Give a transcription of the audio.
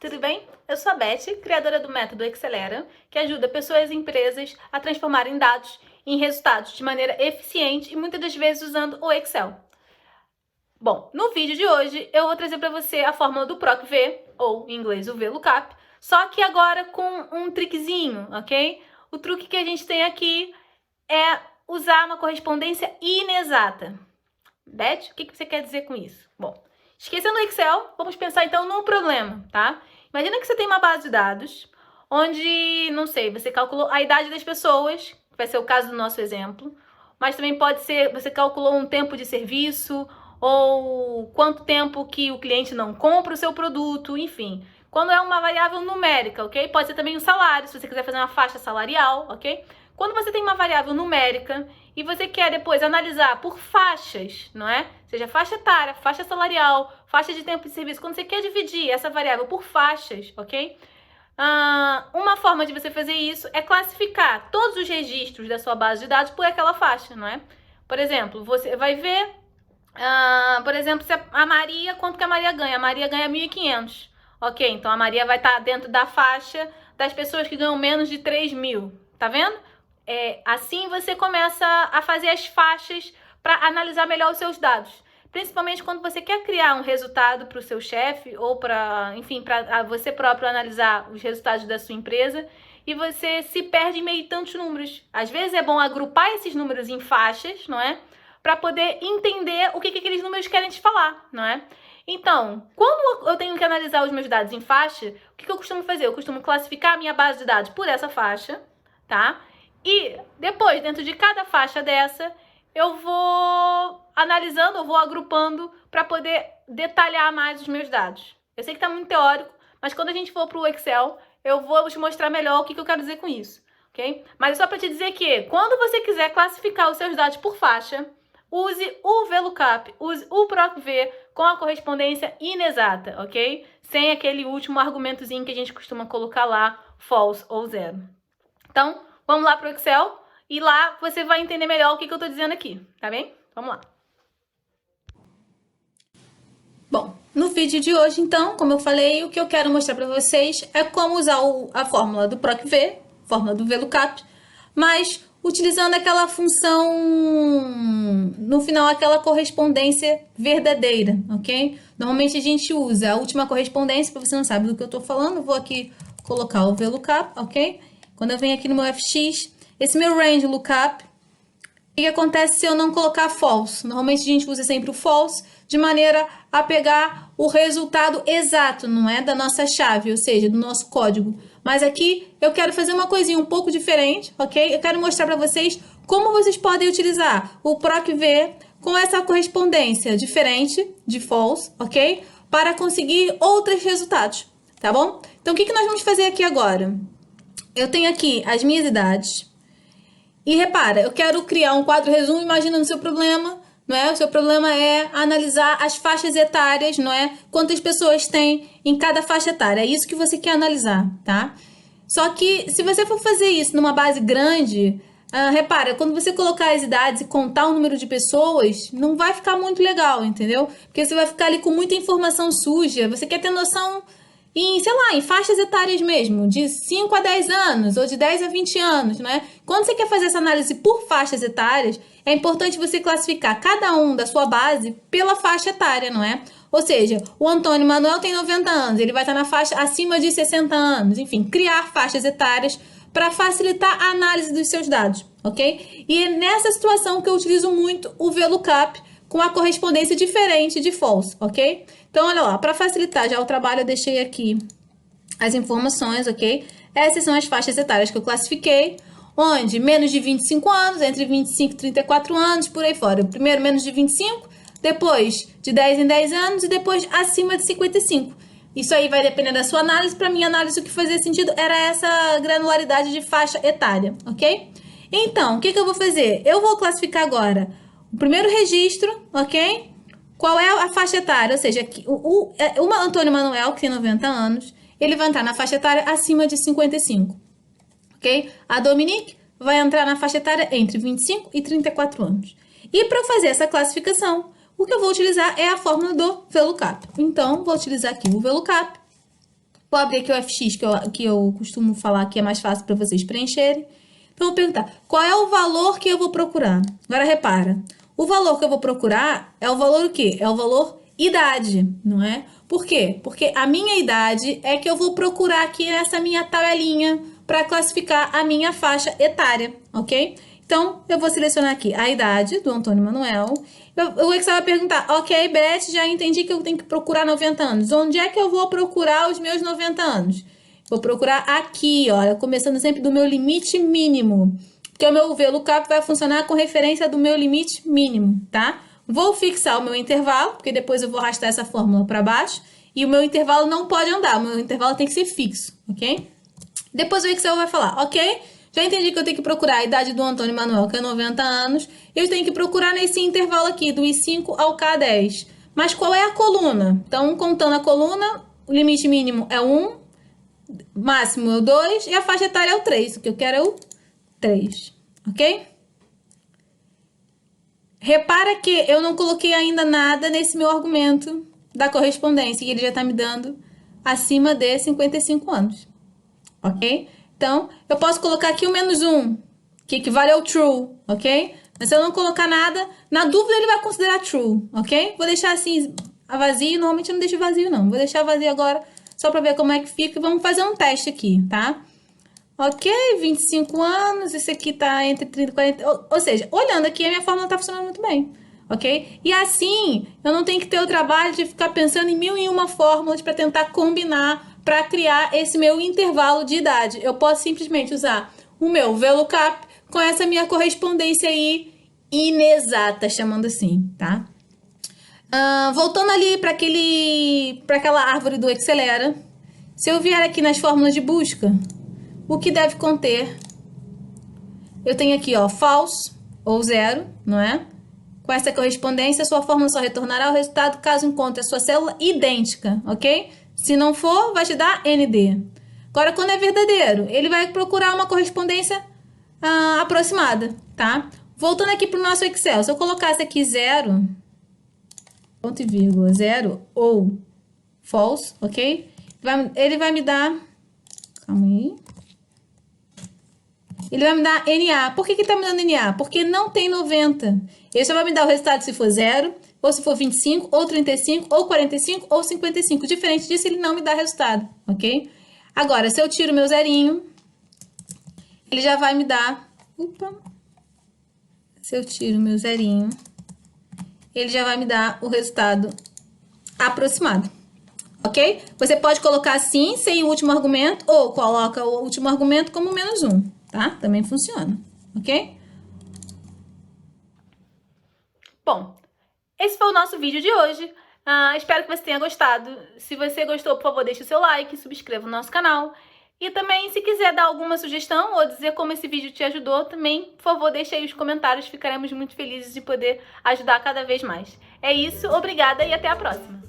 tudo bem? Eu sou a Beth, criadora do método Excelera, que ajuda pessoas e empresas a transformarem dados em resultados de maneira eficiente e muitas das vezes usando o Excel. Bom, no vídeo de hoje eu vou trazer para você a fórmula do PROC-V, ou em inglês o VLOOKUP, só que agora com um trickzinho, ok? O truque que a gente tem aqui é usar uma correspondência inexata. Beth, o que você quer dizer com isso? Bom, esquecendo o Excel, vamos pensar então num problema, tá? Imagina que você tem uma base de dados onde, não sei, você calculou a idade das pessoas, que vai ser o caso do nosso exemplo, mas também pode ser, você calculou um tempo de serviço ou quanto tempo que o cliente não compra o seu produto, enfim. Quando é uma variável numérica, ok? Pode ser também o salário, se você quiser fazer uma faixa salarial, ok? Quando você tem uma variável numérica e você quer depois analisar por faixas, não é? Seja faixa etária, faixa salarial, faixa de tempo de serviço. Quando você quer dividir essa variável por faixas, ok? Uma forma de você fazer isso é classificar todos os registros da sua base de dados por aquela faixa, não é? Por exemplo, você vai ver, por exemplo, se a Maria, quanto que a Maria ganha? A Maria ganha 1.500, ok? Então a Maria vai estar dentro da faixa das pessoas que ganham menos de 3.000, tá vendo? Assim você começa a fazer as faixas para analisar melhor os seus dados. Principalmente quando você quer criar um resultado para o seu chefe ou para, enfim, para você próprio analisar os resultados da sua empresa e você se perde em meio a tantos números. Às vezes é bom agrupar esses números em faixas, não é? Para poder entender o que aqueles números querem te falar, não é? Então, quando eu tenho que analisar os meus dados em faixa, o que eu costumo fazer? Eu costumo classificar a minha base de dados por essa faixa, tá? E depois, dentro de cada faixa dessa, eu vou analisando, eu vou agrupando para poder detalhar mais os meus dados. Eu sei que está muito teórico, mas quando a gente for para o Excel, eu vou te mostrar melhor o que eu quero dizer com isso, ok? Mas é só para te dizer que quando você quiser classificar os seus dados por faixa, use o VLOOKUP, use o PROC-V com a correspondência inexata, ok? Sem aquele último argumentozinho que a gente costuma colocar lá, false ou zero. Então, vamos lá para o Excel e lá você vai entender melhor o que eu estou dizendo aqui, tá bem? Vamos lá. Bom, no vídeo de hoje, então, como eu falei, o que eu quero mostrar para vocês é como usar a fórmula do PROC-V, fórmula do VLOOKUP, mas utilizando aquela função, no final, aquela correspondência verdadeira, ok? Normalmente a gente usa a última correspondência, para você não sabe do que eu estou falando, eu vou aqui colocar o VLOOKUP, ok? Quando eu venho aqui no meu FX, esse meu range lookup, o que acontece se eu não colocar false? Normalmente a gente usa sempre o false, de maneira a pegar o resultado exato, não é? Da nossa chave, ou seja, do nosso código. Mas aqui eu quero fazer uma coisinha um pouco diferente, ok? Eu quero mostrar para vocês como vocês podem utilizar o PROC-V com essa correspondência diferente de false, ok? Para conseguir outros resultados, tá bom? Então o que nós vamos fazer aqui agora? Eu tenho aqui as minhas idades. E repara, eu quero criar um quadro resumo imaginando o seu problema, não é? O seu problema é analisar as faixas etárias, não é? Quantas pessoas tem em cada faixa etária. É isso que você quer analisar, tá? Só que se você for fazer isso numa base grande, repara, quando você colocar as idades e contar o número de pessoas, não vai ficar muito legal, entendeu? Porque você vai ficar ali com muita informação suja. Você quer ter noção sei lá, em faixas etárias mesmo, de 5 a 10 anos, ou de 10 a 20 anos, né? Quando você quer fazer essa análise por faixas etárias, é importante você classificar cada um da sua base pela faixa etária, não é? Ou seja, o Antônio Manuel tem 90 anos, ele vai estar na faixa acima de 60 anos, enfim, criar faixas etárias para facilitar a análise dos seus dados, ok? E é nessa situação que eu utilizo muito o VLOOKUP, com a correspondência diferente de false, ok? Então, olha lá, para facilitar já o trabalho, eu deixei aqui as informações, ok? Essas são as faixas etárias que eu classifiquei, onde menos de 25 anos, entre 25 e 34 anos, por aí fora. Primeiro menos de 25, depois de 10 em 10 anos e depois acima de 55. Isso aí vai depender da sua análise. Para minha análise, o que fazia sentido era essa granularidade de faixa etária, ok? Então, o que eu vou fazer? Eu vou classificar agora o primeiro registro, ok? Qual é a faixa etária? Ou seja, o Antônio Manuel, que tem 90 anos, ele vai entrar na faixa etária acima de 55, ok? A Dominique vai entrar na faixa etária entre 25 e 34 anos. E para fazer essa classificação, o que eu vou utilizar é a fórmula do VLOOKUP. Então, vou utilizar aqui o VLOOKUP, Vou abrir aqui o FX, que eu costumo falar que é mais fácil para vocês preencherem. Então, vou perguntar, qual é o valor que eu vou procurar? Agora, repara, o valor que eu vou procurar é o valor o quê? É o valor idade, não é? Por quê? Porque a minha idade é que eu vou procurar aqui nessa minha tabelinha para classificar a minha faixa etária, ok? Então, eu vou selecionar aqui a idade do Antônio Manuel. O Excel vai perguntar, ok, Beth, já entendi que eu tenho que procurar 90 anos. Onde é que eu vou procurar os meus 90 anos? Vou procurar aqui, olha, começando sempre do meu limite mínimo. Porque o meu VLOOKUP vai funcionar com referência do meu limite mínimo, tá? Vou fixar o meu intervalo, porque depois eu vou arrastar essa fórmula para baixo. E o meu intervalo não pode andar, o meu intervalo tem que ser fixo, ok? Depois o Excel vai falar, ok, já entendi que eu tenho que procurar a idade do Antônio Manuel, que é 90 anos. Eu tenho que procurar nesse intervalo aqui, do I5 ao K10. Mas qual é a coluna? Então, contando a coluna, o limite mínimo é 1, máximo é o 2 e a faixa etária é o 3. O que eu quero é o 3, ok? Repara que eu não coloquei ainda nada nesse meu argumento da correspondência, e ele já está me dando acima de 55 anos, ok? Então, eu posso colocar aqui o -1, que equivale ao true, ok? Mas se eu não colocar nada, na dúvida ele vai considerar true, ok? Vou deixar assim vazio, normalmente eu não deixo vazio não, vou deixar vazio agora só para ver como é que fica e vamos fazer um teste aqui, tá? Ok, 25 anos, esse aqui tá entre 30 e 40, ou seja, olhando aqui a minha fórmula tá funcionando muito bem, ok? E assim, eu não tenho que ter o trabalho de ficar pensando em 1001 fórmulas para tentar combinar, para criar esse meu intervalo de idade. Eu posso simplesmente usar o meu VLOOKUP com essa minha correspondência aí inexata, chamando assim, tá? Voltando ali para aquela árvore do Excelera, se eu vier aqui nas fórmulas de busca, o que deve conter? Eu tenho aqui, ó, false ou 0, não é? Com essa correspondência, sua fórmula só retornará o resultado caso encontre a sua célula idêntica, ok? Se não for, vai te dar ND. Agora, quando é verdadeiro, ele vai procurar uma correspondência aproximada, tá? Voltando aqui para o nosso Excel, se eu colocasse aqui 0, ponto e vírgula, 0 ou false, ok? Ele vai me dar... Calma aí. Ele vai me dar NA. Por que ele está me dando NA? Porque não tem 90. Ele só vai me dar o resultado se for 0, ou se for 25, ou 35, ou 45, ou 55. Diferente disso, ele não me dá resultado, ok? Agora, se eu tiro meu zerinho, ele já vai me dar... Opa! Se eu tiro meu zerinho, ele já vai me dar o resultado aproximado, ok? Você pode colocar assim, sem o último argumento, ou coloca o último argumento como -1. Tá? Também funciona, ok? Bom, esse foi o nosso vídeo de hoje. Espero que você tenha gostado. Se você gostou, por favor, deixe o seu like, subscreva o nosso canal. E também, se quiser dar alguma sugestão ou dizer como esse vídeo te ajudou, também, por favor, deixe aí os comentários. Ficaremos muito felizes de poder ajudar cada vez mais. É isso, obrigada e até a próxima!